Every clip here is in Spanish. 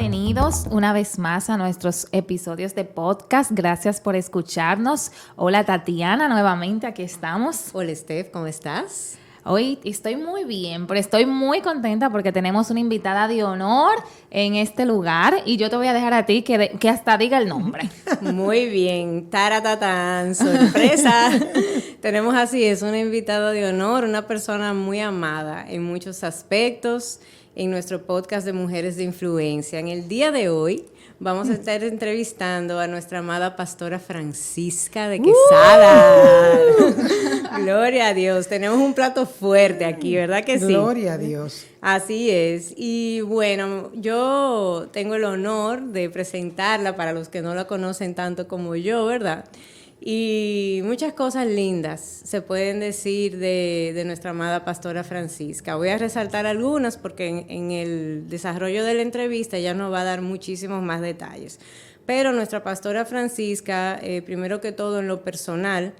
bienvenidos una vez más a nuestros episodios de podcast. Gracias por escucharnos. Hola Tatiana, nuevamente aquí estamos. Hola Steph, ¿cómo estás? Hoy estoy muy bien, pero estoy muy contenta porque tenemos una invitada de honor en este lugar y yo te voy a dejar a ti que hasta diga el nombre. Muy bien, taratatán, sorpresa. Tenemos así, es una invitada de honor, una persona muy amada en muchos aspectos en nuestro podcast de Mujeres de Influencia. En el día de hoy vamos a estar entrevistando a nuestra amada pastora Francisca de Quesada. Gloria a Dios, tenemos un plato fuerte aquí, ¿verdad que sí? Gloria a Dios. Así es. Y bueno, yo tengo el honor de presentarla para los que no la conocen tanto como yo, ¿verdad? Y muchas cosas lindas se pueden decir de nuestra amada pastora Francisca. Voy a resaltar algunas porque en el desarrollo de la entrevista ella nos va a dar muchísimos más detalles. Pero nuestra pastora Francisca, primero que todo en lo personal,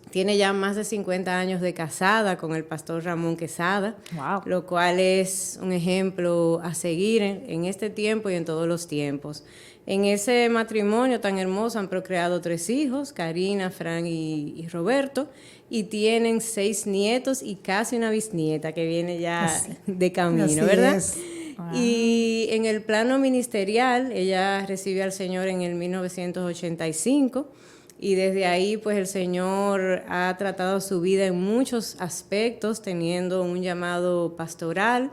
tiene ya más de 50 años de casada con el pastor Ramón Quesada, Wow. Lo cual es un ejemplo a seguir en este tiempo y en todos los tiempos. En ese matrimonio tan hermoso han procreado 3 hijos, Karina, Fran y Roberto, y tienen 6 nietos y casi una bisnieta que viene ya de camino, Así ¿verdad? es. Wow. Y en el plano ministerial, ella recibió al Señor en el 1985, y desde ahí pues el Señor ha tratado su vida en muchos aspectos, teniendo un llamado pastoral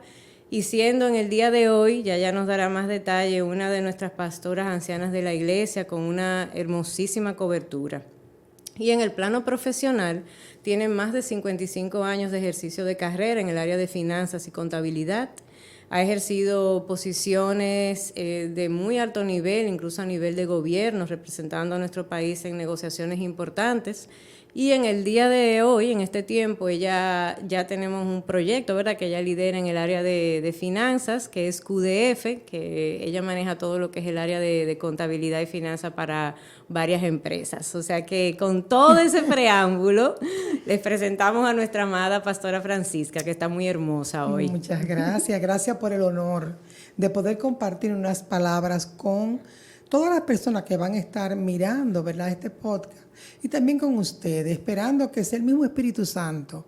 y siendo en el día de hoy, ya nos dará más detalle, una de nuestras pastoras ancianas de la iglesia con una hermosísima cobertura. Y en el plano profesional tiene más de 55 años de ejercicio de carrera en el área de finanzas y contabilidad. Ha ejercido posiciones de muy alto nivel, incluso a nivel de gobierno, representando a nuestro país en negociaciones importantes. Y en el día de hoy, en este tiempo, ella ya tenemos un proyecto, ¿verdad?, que ella lidera en el área de finanzas, que es QDF, que ella maneja todo lo que es el área de contabilidad y finanzas para varias empresas. O sea que con todo ese preámbulo, les presentamos a nuestra amada pastora Francisca, que está muy hermosa hoy. Muchas gracias. Gracias por el honor de poder compartir unas palabras con todas las personas que van a estar mirando, ¿verdad?, este podcast. Y también con ustedes, esperando que sea el mismo Espíritu Santo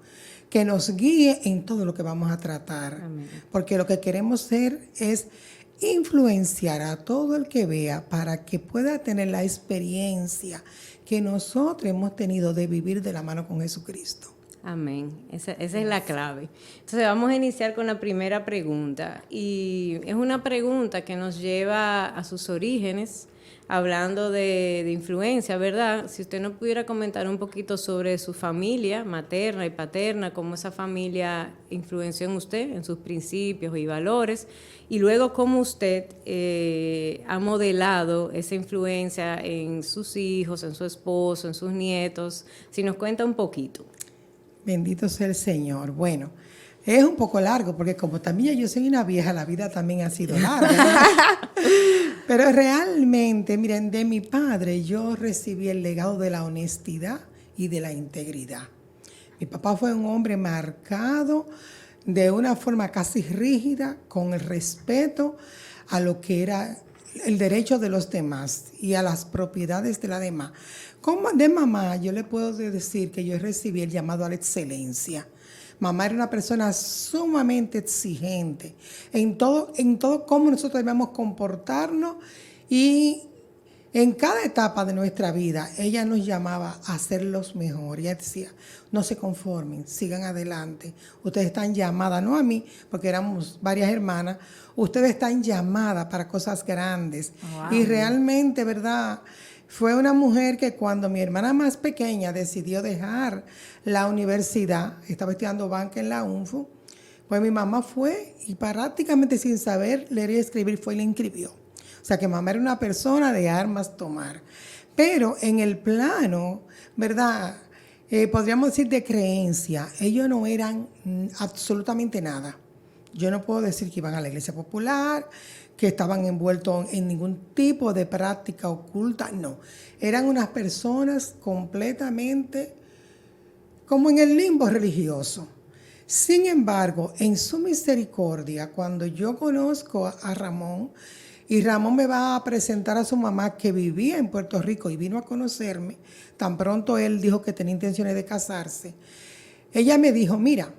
que nos guíe en todo lo que vamos a tratar. Amén. Porque lo que queremos hacer es influenciar a todo el que vea para que pueda tener la experiencia que nosotros hemos tenido de vivir de la mano con Jesucristo. Amén. Esa es la clave. Entonces vamos a iniciar con la primera pregunta. Y es una pregunta que nos lleva a sus orígenes, hablando de influencia, ¿verdad? Si usted nos pudiera comentar un poquito sobre su familia materna y paterna, cómo esa familia influenció en usted, en sus principios y valores, y luego cómo usted ha modelado esa influencia en sus hijos, en su esposo, en sus nietos. Si nos cuenta un poquito. Bendito sea el Señor. Bueno, es un poco largo porque como también yo soy una vieja, la vida también ha sido larga. Pero realmente, miren, de mi padre yo recibí el legado de la honestidad y de la integridad. Mi papá fue un hombre marcado de una forma casi rígida, con el respeto a lo que era el derecho de los demás y a las propiedades de la demás. Como de mamá, yo le puedo decir que yo recibí el llamado a la excelencia. Mamá era una persona sumamente exigente en todo cómo nosotros debemos comportarnos, y en cada etapa de nuestra vida ella nos llamaba a ser los mejores. Ella decía, no se conformen, sigan adelante. Ustedes están llamadas, no a mí, porque éramos varias hermanas, ustedes están llamadas para cosas grandes. Wow. Y realmente, ¿verdad?, fue una mujer que cuando mi hermana más pequeña decidió dejar la universidad, estaba estudiando banca en la UNFU, pues mi mamá fue y prácticamente sin saber leer y escribir fue y la inscribió. O sea que mamá era una persona de armas tomar. Pero en el plano, ¿verdad?, podríamos decir de creencia, ellos no eran absolutamente nada. Yo no puedo decir que iban a la iglesia popular, que estaban envueltos en ningún tipo de práctica oculta, no. Eran unas personas completamente como en el limbo religioso. Sin embargo, en su misericordia, cuando yo conozco a Ramón, Y Ramón me va a presentar a su mamá que vivía en Puerto Rico y vino a conocerme. Tan pronto él dijo que tenía intenciones de casarse. Ella me dijo, mira,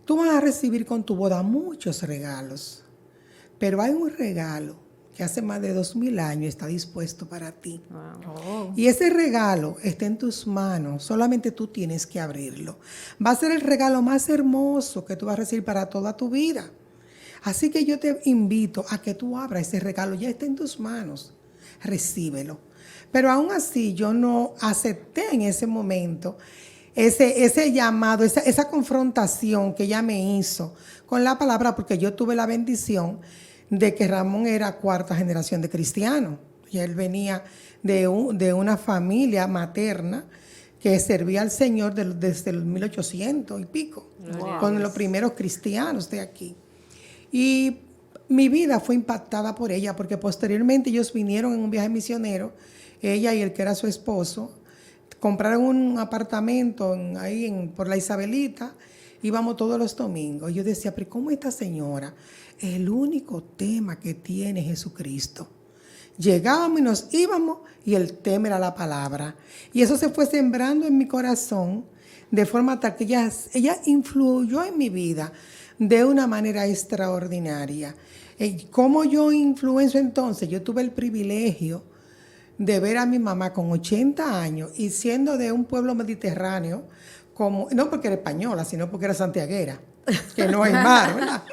tú vas a recibir con tu boda muchos regalos, pero hay un regalo que hace más de 2000 años está dispuesto para ti. Wow. Y ese regalo está en tus manos, solamente tú tienes que abrirlo. Va a ser el regalo más hermoso que tú vas a recibir para toda tu vida. Así que yo te invito a que tú abras ese regalo, ya está en tus manos, recíbelo. Pero aún así yo no acepté en ese momento ese llamado, esa confrontación que ella me hizo con la palabra, porque yo tuve la bendición de que Ramón era cuarta generación de cristiano. Y él venía de una familia materna que servía al Señor desde el 1800 y pico, con los primeros cristianos de aquí. Y mi vida fue impactada por ella, porque posteriormente ellos vinieron en un viaje misionero, ella y el que era su esposo, compraron un apartamento por la Isabelita, íbamos todos los domingos. Yo decía, pero ¿cómo esta señora? El único tema que tiene es Jesucristo. Llegábamos y nos íbamos y el tema era la palabra. Y eso se fue sembrando en mi corazón de forma tal que ella influyó en mi vida de una manera extraordinaria. ¿Cómo yo influencio entonces? Yo tuve el privilegio de ver a mi mamá con 80 años y siendo de un pueblo mediterráneo, no porque era española, sino porque era santiaguera, que no hay mar, ¿verdad?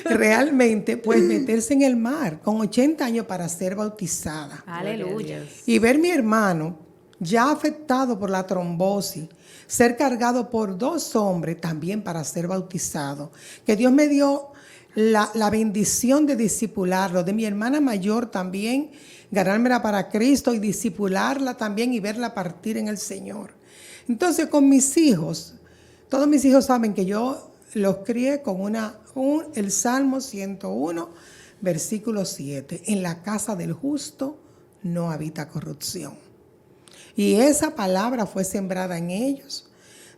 Realmente, pues meterse en el mar con 80 años para ser bautizada. Aleluya. Y ver mi hermano ya afectado por la trombosis, ser cargado por 2 hombres también para ser bautizado. Que Dios me dio la bendición de discipularlo, de mi hermana mayor también, ganármela para Cristo y discipularla también y verla partir en el Señor. Entonces con mis hijos, todos mis hijos saben que yo los crié con el Salmo 101, versículo 7. En la casa del justo no habita corrupción. Y esa palabra fue sembrada en ellos,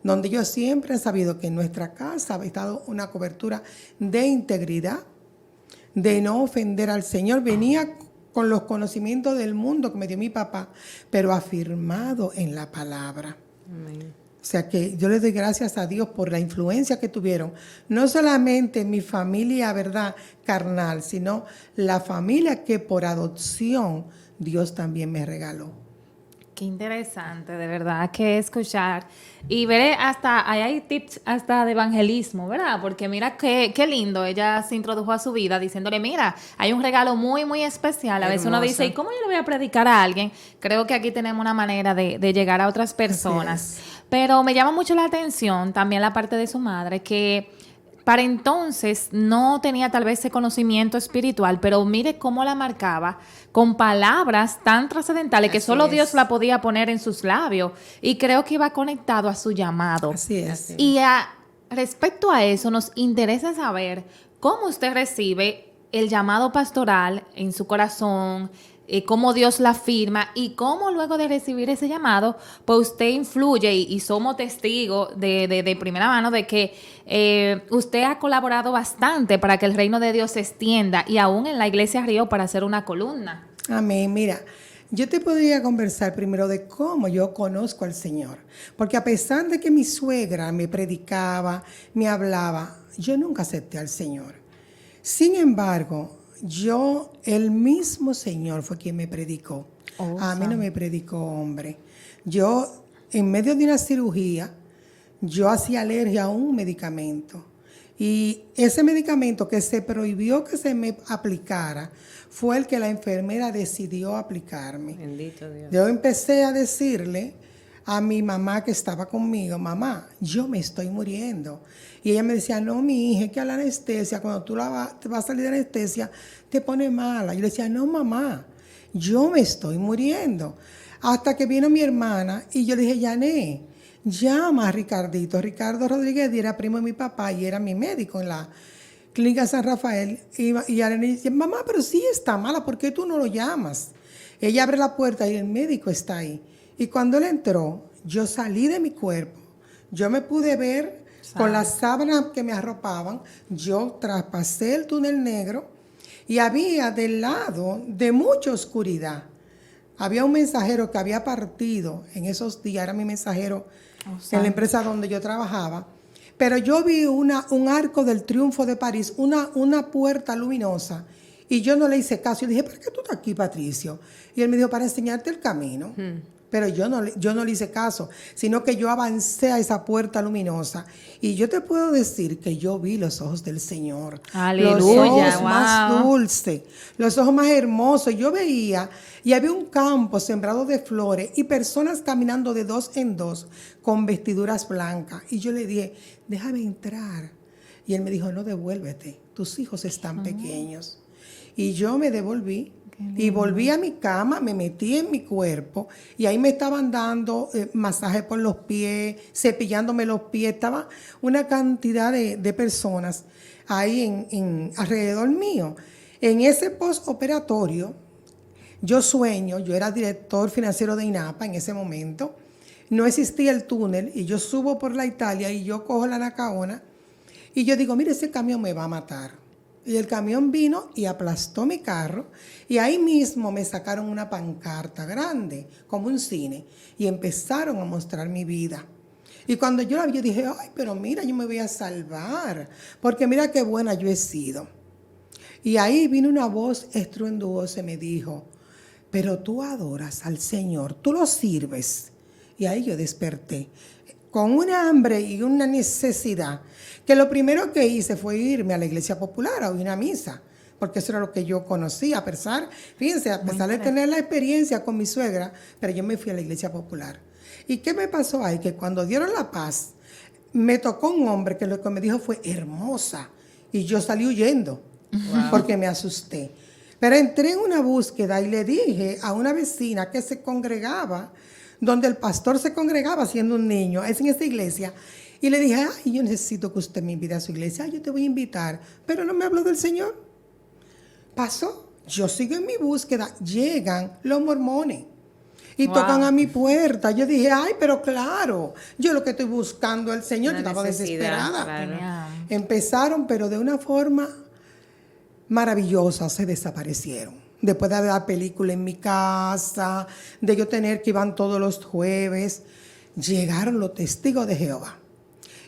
donde ellos siempre han sabido que en nuestra casa ha estado una cobertura de integridad, de no ofender al Señor. Venía con los conocimientos del mundo que me dio mi papá, pero afirmado en la palabra. Amén. O sea que yo les doy gracias a Dios por la influencia que tuvieron, no solamente mi familia, ¿verdad?, carnal, sino la familia que por adopción Dios también me regaló. Qué interesante, de verdad, que escuchar. Y veré ahí hay tips hasta de evangelismo, ¿verdad? Porque mira qué lindo, ella se introdujo a su vida diciéndole, mira, hay un regalo muy, muy especial. A veces uno dice, ¿y cómo yo le voy a predicar a alguien? Creo que aquí tenemos una manera de llegar a otras personas. Pero me llama mucho la atención también la parte de su madre, que para entonces no tenía tal vez ese conocimiento espiritual, pero mire cómo la marcaba con palabras tan trascendentales que solo Dios la podía poner en sus labios. Y creo que iba conectado a su llamado. Así es. Y respecto a eso, nos interesa saber cómo usted recibe el llamado pastoral en su corazón, cómo Dios la firma y cómo luego de recibir ese llamado, pues usted influye y somos testigos de primera mano de que usted ha colaborado bastante para que el reino de Dios se extienda y aún en la Iglesia Río para hacer una columna. Amén. Mira, yo te podría conversar primero de cómo yo conozco al Señor, porque a pesar de que mi suegra me predicaba, me hablaba, yo nunca acepté al Señor. Sin embargo, el mismo Señor fue quien me predicó. A mí no me predicó hombre. Yo, en medio de una cirugía, yo hacía alergia a un medicamento. Y ese medicamento que se prohibió que se me aplicara fue el que la enfermera decidió aplicarme. Bendito Dios. Yo empecé a decirle a mi mamá que estaba conmigo, mamá, yo me estoy muriendo. Y ella me decía, no, mi hija, es que a la anestesia, cuando tú te vas a salir de anestesia, te pone mala. Yo le decía, no, mamá, yo me estoy muriendo. Hasta que vino mi hermana y yo le dije, Yané, llama a Ricardito. Ricardo Rodríguez era primo de mi papá y era mi médico en la Clínica San Rafael. Y Yané dice, mamá, pero sí está mala, ¿por qué tú no lo llamas? Ella abre la puerta y el médico está ahí. Y cuando él entró, yo salí de mi cuerpo. Yo me pude ver con las sábanas que me arropaban. Yo traspasé el túnel negro Y había del lado de mucha oscuridad. Había un mensajero que había partido en esos días, era mi mensajero en la empresa donde yo trabajaba. Pero yo vi un arco del triunfo de París, una puerta luminosa, y yo no le hice caso. Yo dije, ¿para qué tú estás aquí, Patricio? Y él me dijo, para enseñarte el camino. Pero yo no le hice caso, sino que yo avancé a esa puerta luminosa. Y yo te puedo decir que yo vi los ojos del Señor. Aleluya, los ojos wow. más dulces, los ojos más hermosos. Yo veía, y había un campo sembrado de flores y personas caminando de dos en dos con vestiduras blancas. Y yo le dije, déjame entrar. Y él me dijo, no, devuélvete, tus hijos están pequeños. Y yo me devolví. Y volví a mi cama, me metí en mi cuerpo y ahí me estaban dando masaje por los pies, cepillándome los pies. Estaba una cantidad de personas ahí alrededor mío. En ese postoperatorio, yo era director financiero de INAPA en ese momento. No existía el túnel y yo subo por la Italia y yo cojo la Nacaona y yo digo, mire, ese camión me va a matar. Y el camión vino y aplastó mi carro y ahí mismo me sacaron una pancarta grande, como un cine, y empezaron a mostrar mi vida. Y cuando yo la vi, yo dije, ay, pero mira, yo me voy a salvar, porque mira qué buena yo he sido. Y ahí vino una voz estruendosa y me dijo, pero tú adoras al Señor, tú lo sirves. Y ahí yo desperté, con una hambre y una necesidad, que lo primero que hice fue irme a la iglesia popular a oír una misa, porque eso era lo que yo conocía, a pesar de tener la experiencia con mi suegra, pero yo me fui a la iglesia popular. ¿Y qué me pasó ahí? Que cuando dieron la paz, me tocó un hombre que lo que me dijo fue hermosa, y yo salí huyendo, porque me asusté. Pero entré en una búsqueda y le dije a una vecina que se congregaba, donde el pastor se congregaba siendo un niño, es en esta iglesia, y le dije, ay, yo necesito que usted me invite a su iglesia, yo te voy a invitar, pero no me habló del Señor. Pasó, yo sigo en mi búsqueda, llegan los mormones y tocan a mi puerta. Yo dije, ay, pero claro, yo lo que estoy buscando es el Señor, yo estaba desesperada. Claro. Empezaron, pero de una forma maravillosa, se desaparecieron. Después de ver película en mi casa, de yo tener que iban todos los jueves, llegaron los testigos de Jehová.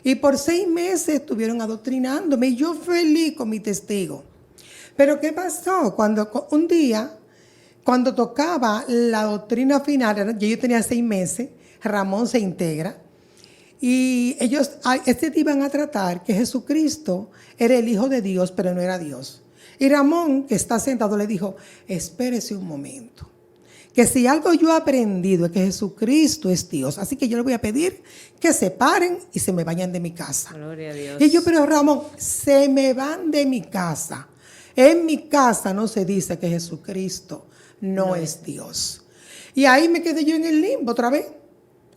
Y por 6 meses estuvieron adoctrinándome y yo feliz con mi testigo. Pero ¿qué pasó? Cuando un día, cuando tocaba la doctrina final, yo tenía 6 meses, Ramón se integra, y ellos iban a tratar que Jesucristo era el Hijo de Dios, pero no era Dios. Y Ramón, que está sentado, le dijo, espérese un momento, que si algo yo he aprendido es que Jesucristo es Dios, así que yo le voy a pedir que se paren y se me vayan de mi casa. Gloria a Dios. Y yo, pero Ramón, se me van de mi casa. En mi casa no se dice que Jesucristo no es Dios. Y ahí me quedé yo en el limbo otra vez.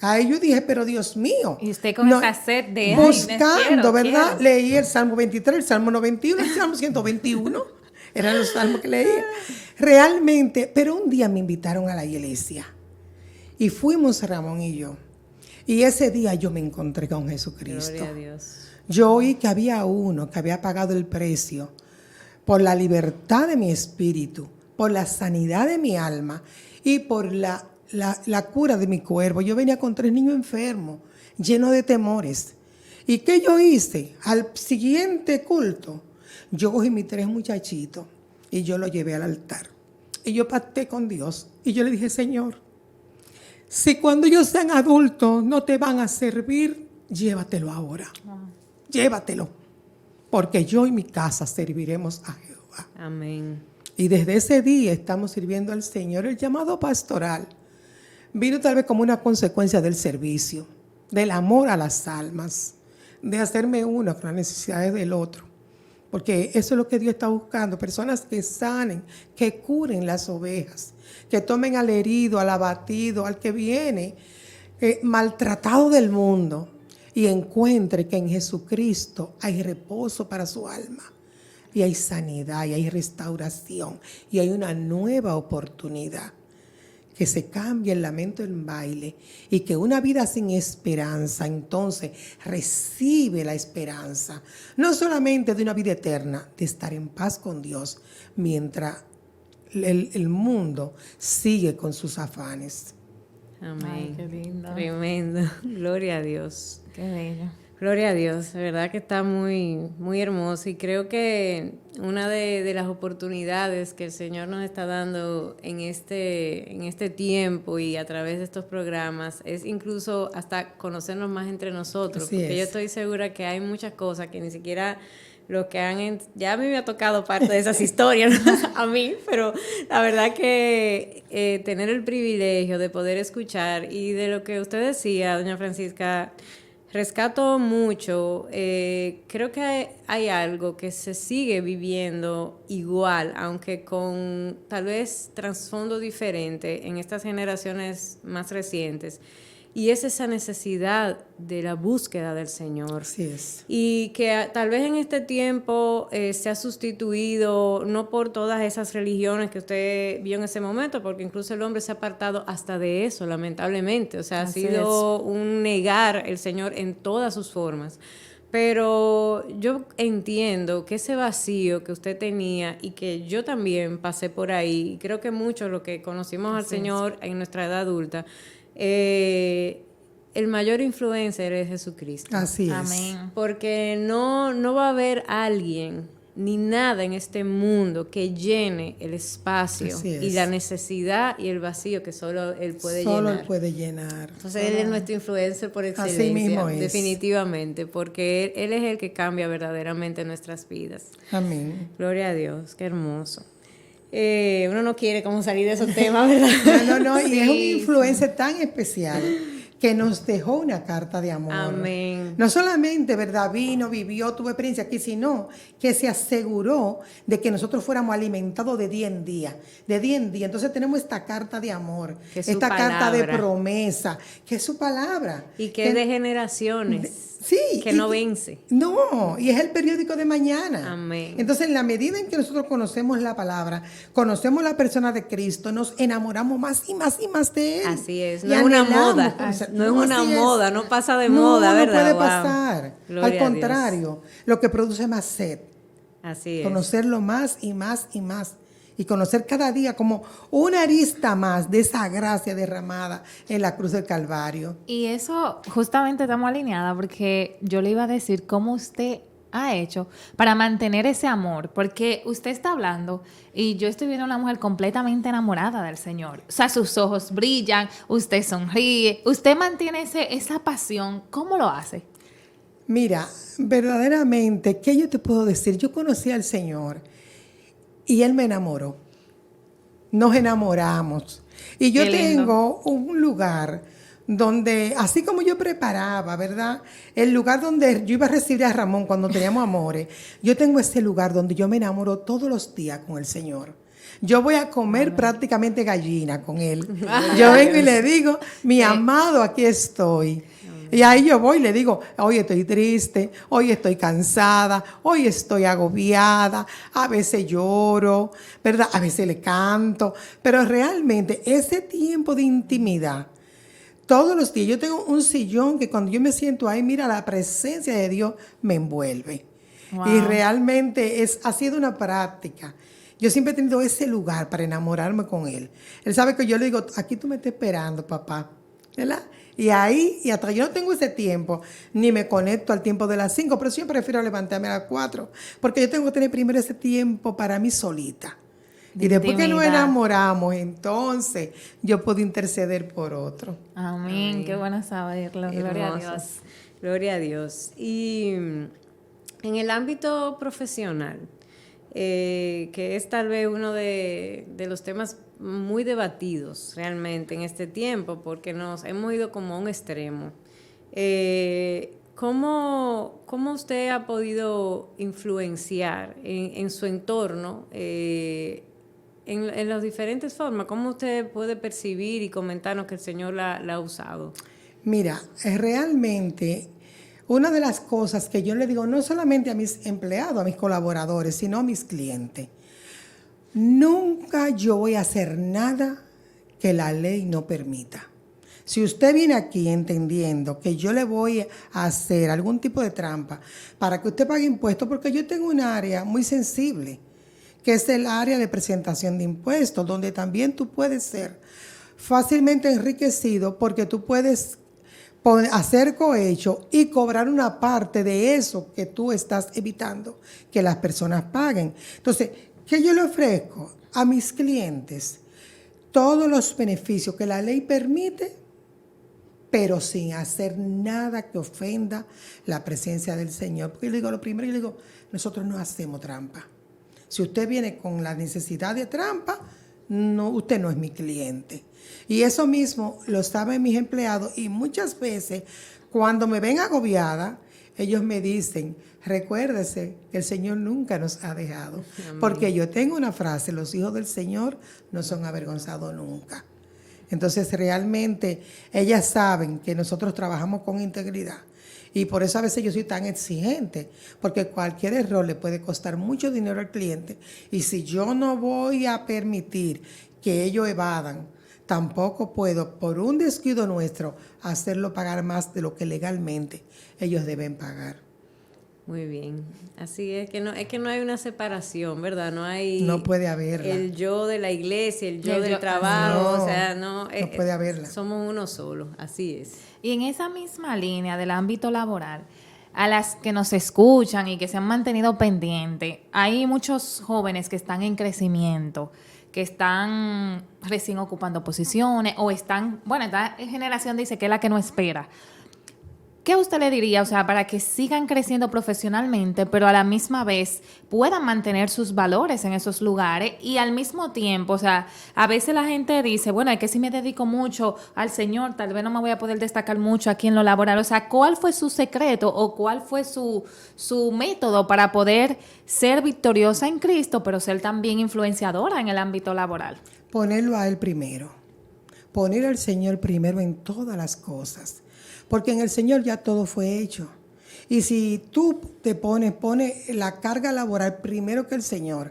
Ahí yo dije, pero Dios mío. Y usted con esa sed de buscando, ¿verdad? Leí el Salmo 23, el Salmo 91, el Salmo 121. Eran los salmos que leía. Realmente, pero un día me invitaron a la iglesia. Y fuimos Ramón y yo. Y ese día yo me encontré con Jesucristo. Gloria a Dios. Yo oí que había uno que había pagado el precio por la libertad de mi espíritu, por la sanidad de mi alma y por la cura de mi cuerpo. Yo venía con 3 niños enfermos, llenos de temores. ¿Y qué yo hice? Al siguiente culto, yo cogí mis 3 muchachitos y yo los llevé al altar. Y yo pacté con Dios. Y yo le dije, Señor, si cuando ellos sean adultos no te van a servir, llévatelo ahora. Llévatelo. Porque yo y mi casa serviremos a Jehová. Amén. Y desde ese día estamos sirviendo al Señor. El llamado pastoral vino tal vez como una consecuencia del servicio, del amor a las almas, de hacerme uno con las necesidades del otro. Porque eso es lo que Dios está buscando, personas que sanen, que curen las ovejas, que tomen al herido, al abatido, al que viene maltratado del mundo y encuentre que en Jesucristo hay reposo para su alma y hay sanidad y hay restauración y hay una nueva oportunidad. que se cambie el lamento en baile y que una vida sin esperanza entonces recibe la esperanza, no solamente de una vida eterna, de estar en paz con Dios mientras el mundo sigue con sus afanes. Amén. Ay, qué lindo. Tremendo. Gloria a Dios. Qué bello. Gloria a Dios, de verdad que está muy, muy hermoso y creo que una de las oportunidades que el Señor nos está dando en este tiempo y a través de estos programas es incluso hasta conocernos más entre nosotros, Así porque es. yo estoy segura que hay muchas cosas que ni siquiera los que ya a mí me ha tocado parte de esas historias, ¿no? A mí, pero la verdad que tener el privilegio de poder escuchar y de lo que usted decía, doña Francisca, rescato mucho. Creo que hay algo que se sigue viviendo igual, aunque con tal vez trasfondo diferente en estas generaciones más recientes, y es esa necesidad de la búsqueda del Señor. Así es. Y que tal vez en este tiempo se ha sustituido no por todas esas religiones que usted vio en ese momento, porque incluso el hombre se ha apartado hasta de eso, lamentablemente. O sea, Así ha sido un negar el Señor en todas sus formas. Pero yo entiendo que ese vacío que usted tenía y que yo también pasé por ahí, y creo que muchos los que conocimos al Señor en nuestra edad adulta, el mayor influencer es Jesucristo. Así es. Amén. Porque no va a haber alguien ni nada en este mundo que llene el espacio Así es. y la necesidad y el vacío que solo Él puede Solo llenar. Él puede llenar. Entonces Él es nuestro influencer por Así excelencia, mismo es. definitivamente, porque él es el que cambia verdaderamente nuestras vidas. Amén. Gloria a Dios, qué hermoso. Uno no quiere como salir de esos temas, ¿verdad? No, y Sí. es un influencer tan especial que nos dejó una carta de amor. Amén. No solamente, ¿verdad? Vino, vivió, tuvo experiencia aquí, sino que se aseguró de que nosotros fuéramos alimentados de día en día, de día en día. Entonces tenemos esta carta de amor, Que es su esta carta de palabra. promesa, que es su palabra. Y que es de generaciones, Sí. que no vence. No, y es el periódico de mañana. Amén. Entonces, en la medida en que nosotros conocemos la palabra, conocemos la persona de Cristo, nos enamoramos más y más y más de Él. Así es, Y no es una anhelamos moda, conocer- no es una así moda, no pasa de No, moda, ¿verdad? No puede Wow. pasar. Gloria a Al Dios. contrario, lo que produce más sed. Así es. Conocerlo más y más y más. Y conocer cada día como una arista más de esa gracia derramada en la cruz del Calvario. Y eso justamente estamos alineadas porque yo le iba a decir cómo usted ha hecho para mantener ese amor, porque usted está hablando y yo estoy viendo a una mujer completamente enamorada del Señor. O sea, sus ojos brillan, usted sonríe, usted mantiene esa pasión. ¿Cómo lo hace? Mira, verdaderamente, ¿qué yo te puedo decir? Yo conocí al Señor y Él me enamoró. Nos enamoramos. Y yo Qué lindo. tengo un lugar donde, así como yo preparaba, ¿verdad? El lugar donde yo iba a recibir a Ramón cuando teníamos amores, yo tengo ese lugar donde yo me enamoro todos los días con el Señor. Yo voy a comer prácticamente gallina con Él. Yo vengo y le digo, mi amado, aquí estoy. Y ahí yo voy y le digo, hoy estoy triste, hoy estoy cansada, hoy estoy agobiada, a veces lloro, ¿verdad? A veces le canto, pero realmente ese tiempo de intimidad, todos los días, yo tengo un sillón que cuando yo me siento ahí, mira, la presencia de Dios me envuelve. Wow. Y realmente ha sido una práctica. Yo siempre he tenido ese lugar para enamorarme con Él. Él sabe que yo le digo, aquí tú me estás esperando, papá, ¿verdad? Y ahí, y hasta yo no tengo ese tiempo, ni me conecto al tiempo de las 5, pero yo prefiero levantarme a las 4, porque yo tengo que tener primero ese tiempo para mí solita. Y después que nos Intimidad. enamoramos, entonces yo puedo interceder por otro. Amén. Amén. Qué bueno saberlo. Gloria a Hermoso. Dios. Gloria a Dios. Y en el ámbito profesional, que es tal vez uno de los temas muy debatidos realmente en este tiempo, porque nos hemos ido como a un extremo. ¿Cómo usted ha podido influenciar en su entorno, en las diferentes formas? ¿Cómo usted puede percibir y comentarnos que el Señor la ha usado? Mira, realmente una de las cosas que yo le digo, no solamente a mis empleados, a mis colaboradores, sino a mis clientes, nunca yo voy a hacer nada que la ley no permita. Si usted viene aquí entendiendo que yo le voy a hacer algún tipo de trampa para que usted pague impuestos, porque yo tengo un área muy sensible, que es el área de presentación de impuestos, donde también tú puedes ser fácilmente enriquecido porque tú puedes hacer cohecho y cobrar una parte de eso que tú estás evitando que las personas paguen. Entonces, ¿qué yo le ofrezco a mis clientes? Todos los beneficios que la ley permite, pero sin hacer nada que ofenda la presencia del Señor. Porque yo le digo, lo primero, yo le digo, nosotros no hacemos trampa. Si usted viene con la necesidad de trampa, no, usted no es mi cliente. Y eso mismo lo saben mis empleados, y muchas veces cuando me ven agobiada, ellos me dicen, recuérdese que el Señor nunca nos ha dejado. Amén. Porque yo tengo una frase, los hijos del Señor no son avergonzados nunca. Entonces realmente ellas saben que nosotros trabajamos con integridad. Y por eso a veces yo soy tan exigente, porque cualquier error le puede costar mucho dinero al cliente. Y si yo no voy a permitir que ellos evadan, tampoco puedo, por un descuido nuestro, hacerlo pagar más de lo que legalmente ellos deben pagar. Muy bien, así es que no hay una separación, ¿verdad? No puede haberla. El yo de la iglesia, el yo del trabajo, no, o sea, no puede haberla. Somos uno solo, así es. Y en esa misma línea del ámbito laboral, a las que nos escuchan y que se han mantenido pendientes, hay muchos jóvenes que están en crecimiento, que están recién ocupando posiciones o están, bueno, esta generación dice que es la que no espera. ¿Qué usted le diría, o sea, para que sigan creciendo profesionalmente, pero a la misma vez puedan mantener sus valores en esos lugares y al mismo tiempo, o sea, a veces la gente dice, bueno, es que si me dedico mucho al Señor, tal vez no me voy a poder destacar mucho aquí en lo laboral. O sea, ¿cuál fue su secreto o cuál fue su método para poder ser victoriosa en Cristo, pero ser también influenciadora en el ámbito laboral? Ponerlo a Él primero, poner al Señor primero en todas las cosas. Porque en el Señor ya todo fue hecho. Y si tú te pones la carga laboral primero que el Señor,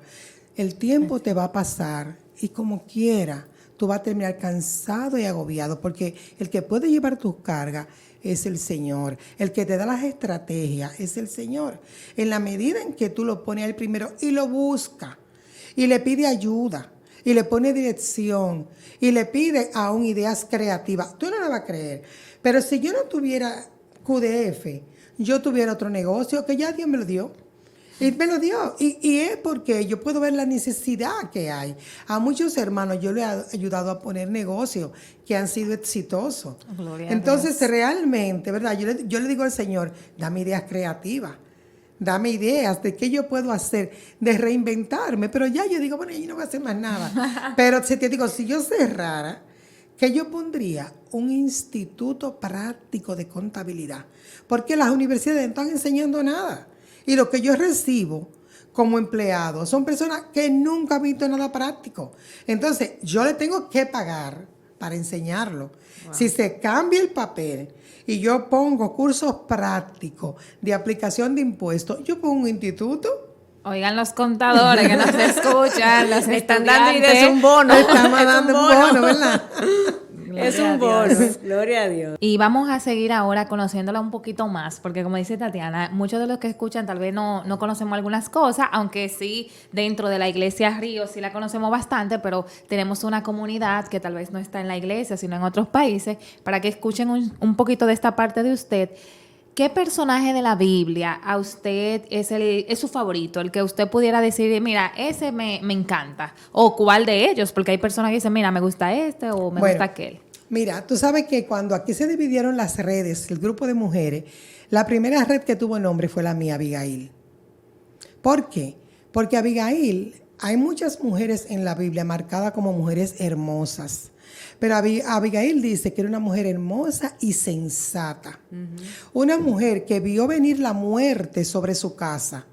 el tiempo te va a pasar y como quiera, tú vas a terminar cansado y agobiado, porque el que puede llevar tus cargas es el Señor. El que te da las estrategias es el Señor. En la medida en que tú lo pones a Él primero y lo buscas y le pide ayuda y le pone dirección y le pide aún ideas creativas, tú no la vas a creer. Pero si yo no tuviera QDF, yo tuviera otro negocio que ya Dios me lo dio. Y me lo dio. Y es porque yo puedo ver la necesidad que hay. A muchos hermanos yo les he ayudado a poner negocios que han sido exitosos. Entonces, realmente, ¿verdad? Yo le digo al Señor, dame ideas creativas. Dame ideas de qué yo puedo hacer, de reinventarme. Pero ya yo digo, bueno, yo no voy a hacer más nada. Pero si te digo, si yo cerrara, que yo pondría un instituto práctico de contabilidad, porque las universidades no están enseñando nada. Y lo que yo recibo como empleado son personas que nunca han visto nada práctico. Entonces, yo le tengo que pagar para enseñarlo. Wow. Si se cambia el papel y yo pongo cursos prácticos de aplicación de impuestos, yo pongo un instituto. Oigan los contadores que nos escuchan, los están dando ideas, es un bono. Estamos dando un bono, ¿verdad? Es un bono, gloria a Dios. Y vamos a seguir ahora conociéndola un poquito más, porque como dice Tatiana, muchos de los que escuchan tal vez no conocemos algunas cosas, aunque sí dentro de la iglesia Río sí la conocemos bastante, pero tenemos una comunidad que tal vez no está en la iglesia, sino en otros países, para que escuchen un poquito de esta parte de usted. ¿Qué personaje de la Biblia a usted es su favorito? El que usted pudiera decir, mira, ese me encanta. O cuál de ellos, porque hay personas que dicen, mira, me gusta este o me gusta aquel. Mira, tú sabes que cuando aquí se dividieron las redes, el grupo de mujeres, la primera red que tuvo nombre fue la mía, Abigail. ¿Por qué? Porque Abigail, hay muchas mujeres en la Biblia marcadas como mujeres hermosas. Pero Abigail dice que era una mujer hermosa y sensata. Uh-huh. Una mujer que vio venir la muerte sobre su casa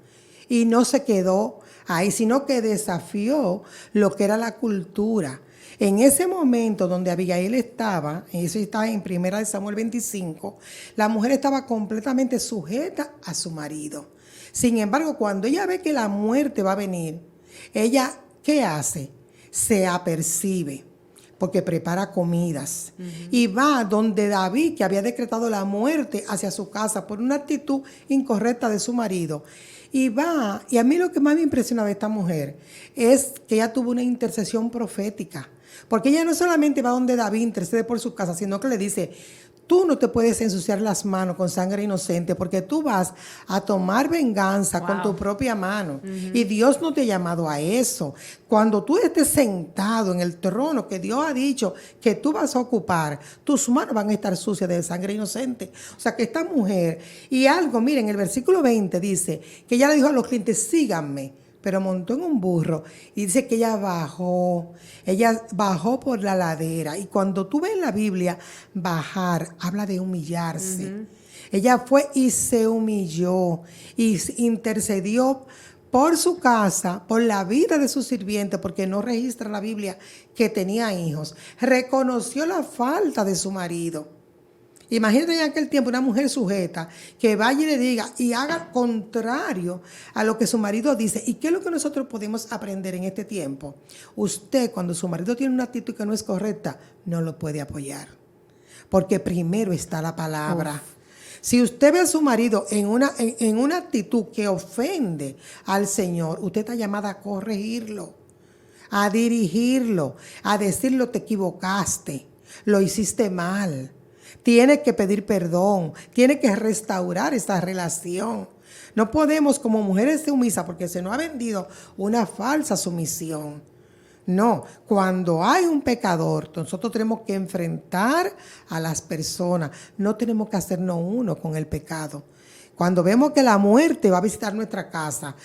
y no se quedó ahí, sino que desafió lo que era la cultura. En ese momento donde Abigail estaba, eso estaba en 1 Samuel 25, la mujer estaba completamente sujeta a su marido. Sin embargo, cuando ella ve que la muerte va a venir, ella, ¿qué hace? Se apercibe. porque prepara comidas. Y va donde David, que había decretado la muerte hacia su casa por una actitud incorrecta de su marido. Y va, y a mí lo que más me impresiona de esta mujer es que ella tuvo una intercesión profética. Porque ella no solamente va donde David intercede por su casa, sino que le dice: tú no te puedes ensuciar las manos con sangre inocente porque tú vas a tomar venganza con tu propia mano. Y Dios no te ha llamado a eso. Cuando tú estés sentado en el trono que Dios ha dicho que tú vas a ocupar, tus manos van a estar sucias de sangre inocente. O sea que esta mujer, y algo, miren, el versículo 20 dice que ella le dijo a los clientes: síganme. Pero montó en un burro y dice que ella bajó por la ladera. Y cuando tú ves en la Biblia, bajar habla de humillarse. Ella fue y se humilló y intercedió por su casa, por la vida de su sirviente, porque no registra la Biblia que tenía hijos. Reconoció la falta de su marido. Imagínate en aquel tiempo una mujer sujeta que vaya y le diga y haga contrario a lo que su marido dice. ¿Y qué es lo que nosotros podemos aprender en este tiempo? Usted, cuando su marido tiene una actitud que no es correcta, no lo puede apoyar. Porque primero está la palabra. Si usted ve a su marido en una actitud que ofende al Señor, usted está llamada a corregirlo, a dirigirlo, a decirlo: te equivocaste, lo hiciste mal. Tiene que pedir perdón, tiene que restaurar esa relación. No podemos como mujeres sumisas, porque se nos ha vendido una falsa sumisión. No, cuando hay un pecador, nosotros tenemos que enfrentar a las personas. No tenemos que hacernos uno con el pecado. Cuando vemos que la muerte va a visitar nuestra casa,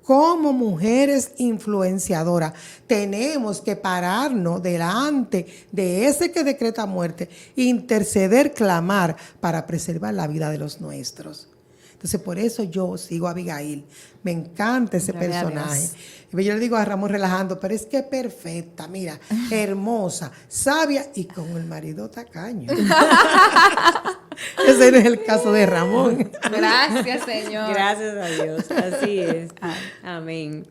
como mujeres influenciadoras, tenemos que pararnos delante de ese que decreta muerte, interceder, clamar para preservar la vida de los nuestros. Entonces, por eso yo sigo a Abigail. Me encanta ese personaje. Y yo le digo a Ramón relajando, pero es que es perfecta, mira, hermosa, sabia y con el marido tacaño. Ese no es el caso de Ramón. Gracias, Señor. Gracias a Dios, así es. Amén.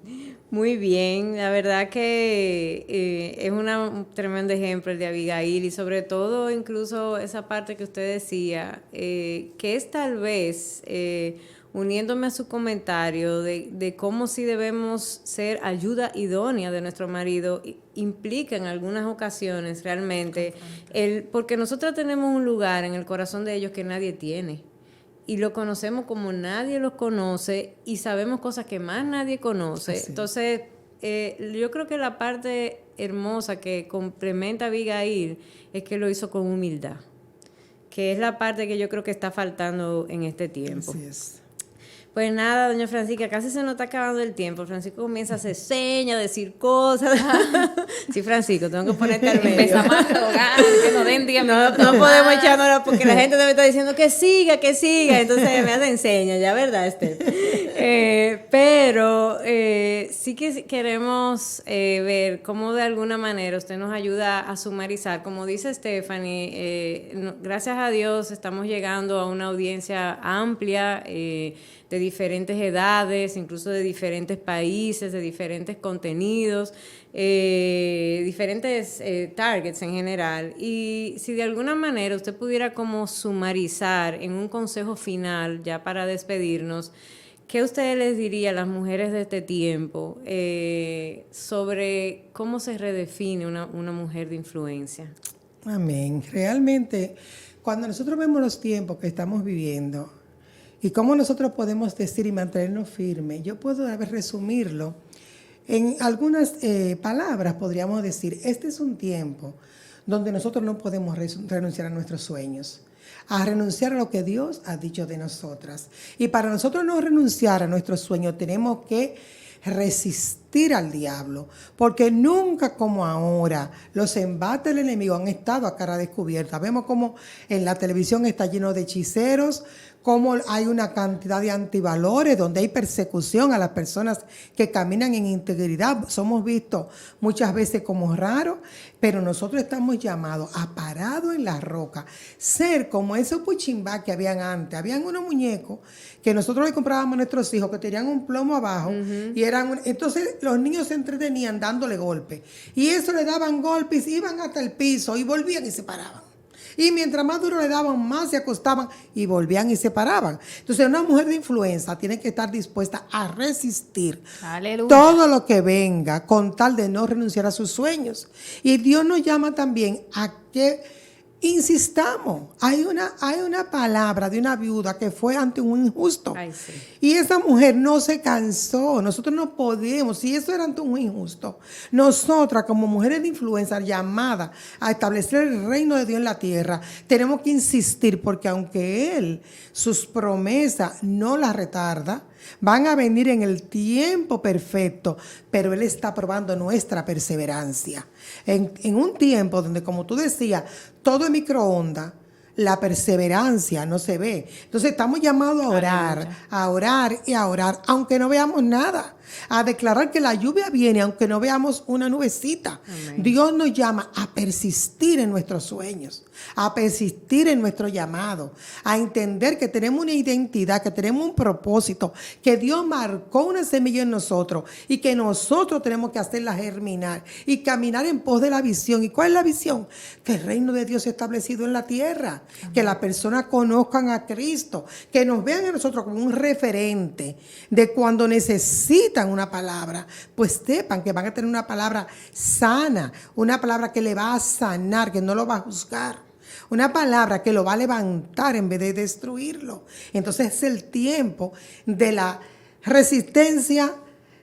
Muy bien, la verdad que es un tremendo ejemplo el de Abigail, y sobre todo incluso esa parte que usted decía, que es tal vez, uniéndome a su comentario de cómo sí debemos ser ayuda idónea de nuestro marido, implica en algunas ocasiones realmente, porque nosotros tenemos un lugar en el corazón de ellos que nadie tiene. Y lo conocemos como nadie los conoce y sabemos cosas que más nadie conoce. Así. Entonces, yo creo que la parte hermosa que complementa a Abigail es que lo hizo con humildad, que es la parte que yo creo que está faltando en este tiempo. Así es. Pues nada, doña Francisca, casi se nos está acabando el tiempo. Francisco comienza a hacer señas, a decir cosas. Sí, Francisco, tengo que ponerte al medio. Empezamos a rogar, que nos den tiempo. No podemos echárnosla porque la gente debe estar diciendo que siga. Entonces me hacen señas, ya, ¿verdad, Esther? Pero sí que queremos ver cómo de alguna manera usted nos ayuda a sumarizar. Como dice Stephanie, gracias a Dios estamos llegando a una audiencia amplia, de diferentes edades, incluso de diferentes países, de diferentes contenidos, diferentes targets en general. Y si de alguna manera usted pudiera como sumarizar en un consejo final, ya para despedirnos, ¿qué usted les diría a las mujeres de este tiempo sobre cómo se redefine una mujer de influencia? Amén. Realmente, cuando nosotros vemos los tiempos que estamos viviendo, y cómo nosotros podemos decir y mantenernos firmes, yo puedo resumirlo en algunas palabras. Podríamos decir, este es un tiempo donde nosotros no podemos renunciar a nuestros sueños, a renunciar a lo que Dios ha dicho de nosotras. Y para nosotros no renunciar a nuestros sueños, tenemos que resistir al diablo, porque nunca como ahora los embates del enemigo han estado a cara descubierta. Vemos como en la televisión está lleno de hechiceros cómo hay una cantidad de antivalores, donde hay persecución a las personas que caminan en integridad. Somos vistos muchas veces como raros, pero nosotros estamos llamados a parado en la roca, ser como esos puchimbá que habían antes. Habían unos muñecos que nosotros le comprábamos a nuestros hijos que tenían un plomo abajo y entonces los niños se entretenían dándole golpes y eso le daban golpes, iban hasta el piso y volvían y se paraban. Y mientras más duro le daban, más se acostaban y volvían y se paraban. Entonces, una mujer de influencia tiene que estar dispuesta a resistir Aleluya. todo lo que venga con tal de no renunciar a sus sueños. Y Dios nos llama también a que insistamos. Hay una palabra de una viuda que fue ante un injusto. Ay, sí. Y esa mujer no se cansó. Nosotros no podemos, si eso era ante un injusto, nosotras como mujeres de influencia llamadas a establecer el reino de Dios en la tierra, tenemos que insistir porque aunque Él, sus promesas no las retarda, van a venir en el tiempo perfecto, pero Él está probando nuestra perseverancia. En un tiempo donde, como tú decías, todo es microondas, la perseverancia no se ve. Entonces estamos llamados a orar y a orar, aunque no veamos nada. A declarar que la lluvia viene, aunque no veamos una nubecita. Amén. Dios nos llama a persistir en nuestros sueños, a persistir en nuestro llamado, a entender que tenemos una identidad, que tenemos un propósito, que Dios marcó una semilla en nosotros y que nosotros tenemos que hacerla germinar y caminar en pos de la visión. ¿Y cuál es la visión? Que el reino de Dios sea establecido en la tierra, amén, que las personas conozcan a Cristo, que nos vean a nosotros como un referente de cuando necesitan una palabra, pues sepan que van a tener una palabra sana, una palabra que le va a sanar, que no lo va a juzgar, una palabra que lo va a levantar en vez de destruirlo. Entonces es el tiempo de la resistencia,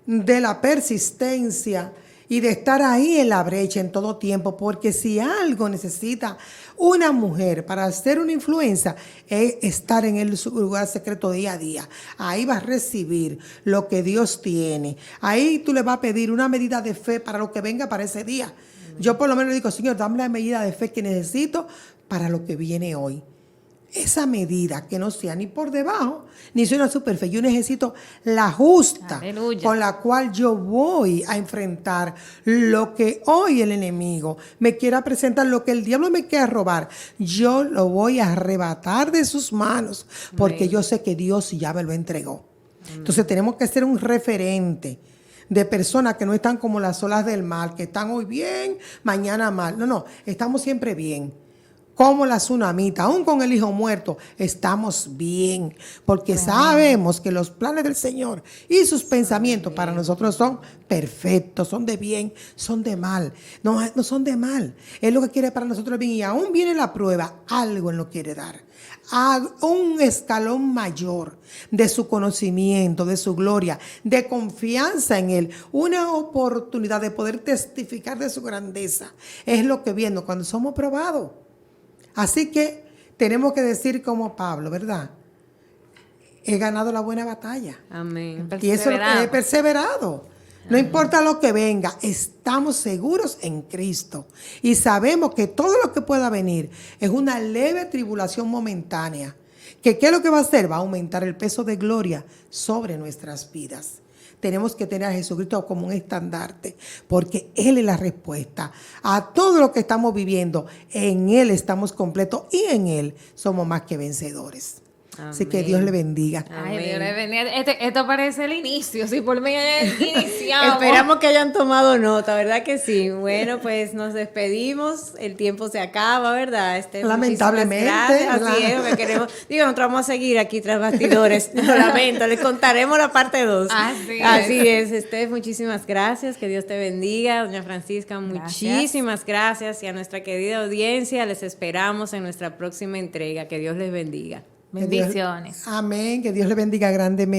de la persistencia y de estar ahí en la brecha en todo tiempo, porque si algo necesita una mujer para hacer una influencia es estar en el lugar secreto día a día. Ahí vas a recibir lo que Dios tiene. Ahí tú le vas a pedir una medida de fe para lo que venga para ese día. Yo por lo menos digo, Señor, dame la medida de fe que necesito para lo que viene hoy. Esa medida que no sea ni por debajo, ni sea una super fe. Yo necesito la justa, aleluya, con la cual yo voy a enfrentar lo que hoy el enemigo me quiera presentar, lo que el diablo me quiera robar. Yo lo voy a arrebatar de sus manos, porque amén, yo sé que Dios ya me lo entregó. Amén. Entonces tenemos que ser un referente de personas que no están como las olas del mar, que están hoy bien, mañana mal. No, estamos siempre bien. Como la tsunamita, aún con el hijo muerto, estamos bien, porque amén, sabemos que los planes del Señor y sus pensamientos para nosotros son perfectos, son de bien, son de mal, no son de mal. Él lo que quiere para nosotros es bien, y aún viene la prueba, algo Él nos quiere dar, a un escalón mayor de su conocimiento, de su gloria, de confianza en Él, una oportunidad de poder testificar de su grandeza. Es lo que viene cuando somos probados. Así que tenemos que decir como Pablo, ¿verdad? He ganado la buena batalla. Amén. Y eso es lo que he perseverado. No importa lo que venga, estamos seguros en Cristo. Y sabemos que todo lo que pueda venir es una leve tribulación momentánea. ¿Qué es lo que va a hacer? Va a aumentar el peso de gloria sobre nuestras vidas. Tenemos que tener a Jesucristo como un estandarte, porque Él es la respuesta a todo lo que estamos viviendo. En Él estamos completos y en Él somos más que vencedores. Amén. Así que Dios le bendiga. Ay, Dios le bendiga. Esto parece el inicio, si por mí iniciamos. Esperamos que hayan tomado nota, ¿verdad que sí? Bueno, pues nos despedimos, el tiempo se acaba, ¿verdad? Lamentablemente. Gracias, así es, que queremos. Digo, nosotros vamos a seguir aquí tras bastidores, lo lamento, les contaremos la parte 2. Así es, muchísimas gracias, que Dios te bendiga, doña Francisca, muchísimas gracias, y a nuestra querida audiencia les esperamos en nuestra próxima entrega, que Dios les bendiga. Bendiciones. Amén, que Dios le bendiga grandemente.